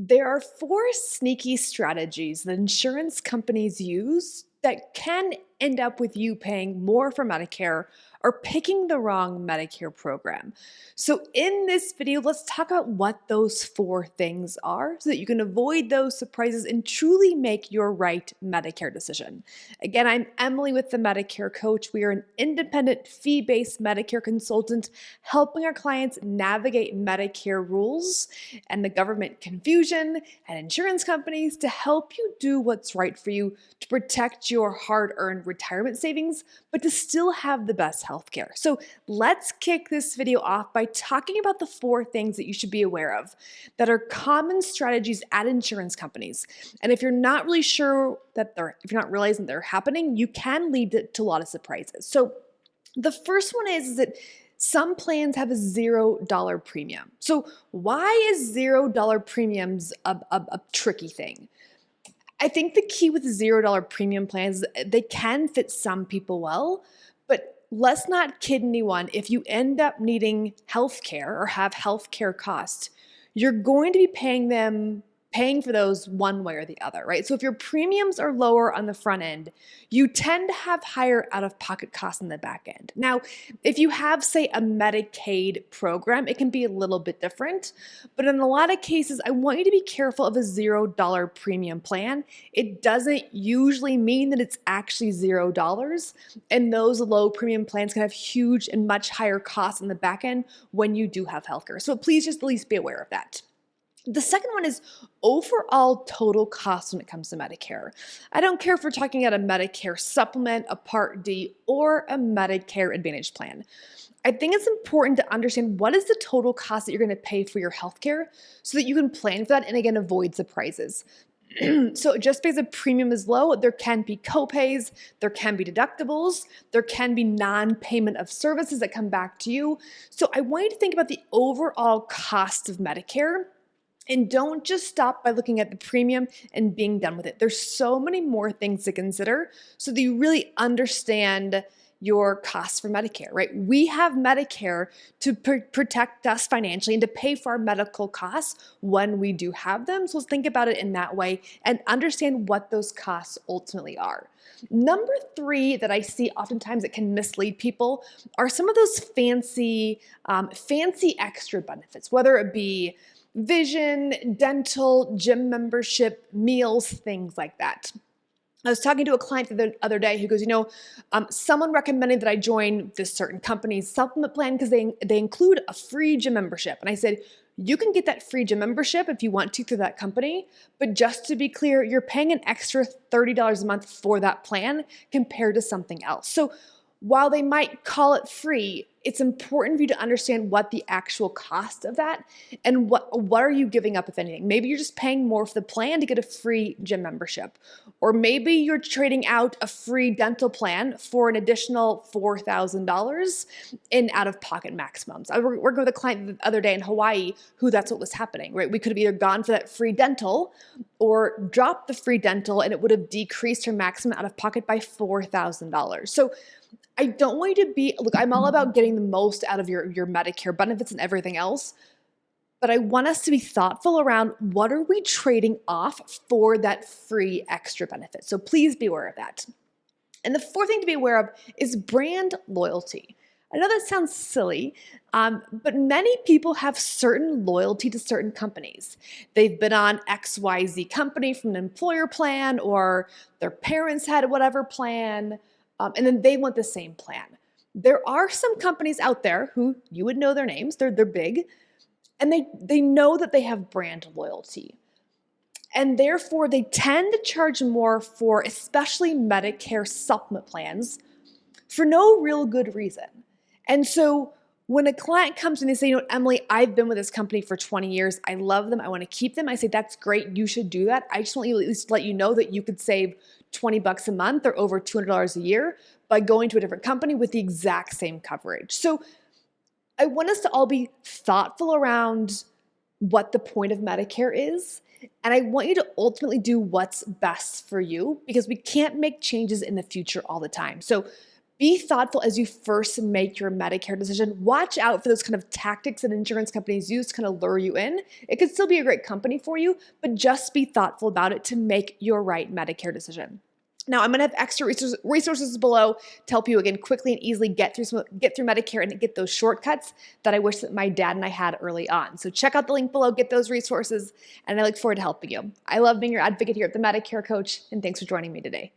There are four sneaky strategies that insurance companies use that can end up with you paying more for Medicare or picking the wrong Medicare program. So, in this video, let's talk about what those four things are so that you can avoid those surprises and truly make your right Medicare decision. Again, I'm Emily with the Medicare Coach. We are an independent fee-based Medicare consultant helping our clients navigate Medicare rules and the government confusion and insurance companies to help you do what's right for you to protect your hard-earned retirement savings, but to still have the best healthcare. So let's kick this video off by talking about the four things that you should be aware of that are common strategies at insurance companies. And if you're not really sure that if you're not realizing they're happening, you can lead to a lot of surprises. So the first one is that some plans have a $0 premium. So why is $0 premiums a tricky thing? I think the key with $0 premium plans is they can fit some people well, but let's not kid anyone. If you end up needing healthcare or have healthcare costs, you're going to be paying for those one way or the other, right? So if your premiums are lower on the front end, you tend to have higher out-of-pocket costs on the back end. Now, if you have, say, a Medicaid program, it can be a little bit different, but in a lot of cases, I want you to be careful of a $0 premium plan. It doesn't usually mean that it's actually $0, and those low premium plans can have huge and much higher costs on the back end when you do have healthcare. So please just at least be aware of that. The second one is overall total cost when it comes to Medicare. I don't care if we're talking about a Medicare supplement, a Part D, or a Medicare Advantage plan. I think it's important to understand what is the total cost that you're going to pay for your healthcare so that you can plan for that and again avoid surprises. So just because a premium is low, there can be copays, there can be deductibles, there can be non-payment of services that come back to you. So I want you to think about the overall cost of Medicare. And don't just stop by looking at the premium and being done with it. There's so many more things to consider so that you really understand your costs for Medicare, right? We have Medicare to protect us financially and to pay for our medical costs when we do have them. So let's think about it in that way and understand what those costs ultimately are. Number three that I see oftentimes that can mislead people are some of those fancy extra benefits, whether it be vision, dental, gym membership, meals, things like that. I was talking to a client the other day who goes, someone recommended that I join this certain company's supplement plan because they include a free gym membership. And I said, you can get that free gym membership if you want to through that company, but just to be clear, you're paying an extra $30 a month for that plan compared to something else. So while they might call it free, it's important for you to understand what the actual cost of that and what are you giving up, if anything. Maybe you're just paying more for the plan to get a free gym membership. Or maybe you're trading out a free dental plan for an additional $4,000 in out-of-pocket maximums. I was working with a client the other day in Hawaii who that's what was happening, right? We could have either gone for that free dental or dropped the free dental and it would have decreased her maximum out-of-pocket by $4,000. So I don't want you to look, I'm all about getting the most out of your Medicare benefits and everything else, but I want us to be thoughtful around what are we trading off for that free extra benefit. So please be aware of that. And the fourth thing to be aware of is brand loyalty. I know that sounds silly, but many people have certain loyalty to certain companies. They've been on XYZ company from an employer plan, or their parents had whatever plan, and then they want the same plan. There are some companies out there who you would know their names, they're big, and they know that they have brand loyalty. And therefore, they tend to charge more for especially Medicare supplement plans for no real good reason. And so when a client comes and they say, Emily, I've been with this company for 20 years. I love them. I want to keep them. I say, that's great. You should do that. I just want you at least to let you know that you could save $20 a month or over $200 a year by going to a different company with the exact same coverage. So I want us to all be thoughtful around what the point of Medicare is. And I want you to ultimately do what's best for you because we can't make changes in the future all the time. So Be thoughtful as you first make your Medicare decision. Watch out for those kind of tactics that insurance companies use to kind of lure you in. It could still be a great company for you, but just be thoughtful about it to make your right Medicare decision. Now, I'm going to have extra resources below to help you, again, quickly and easily get through Medicare and get those shortcuts that I wish that my dad and I had early on. So check out the link below, get those resources, and I look forward to helping you. I love being your advocate here at the Medicare Coach, and thanks for joining me today.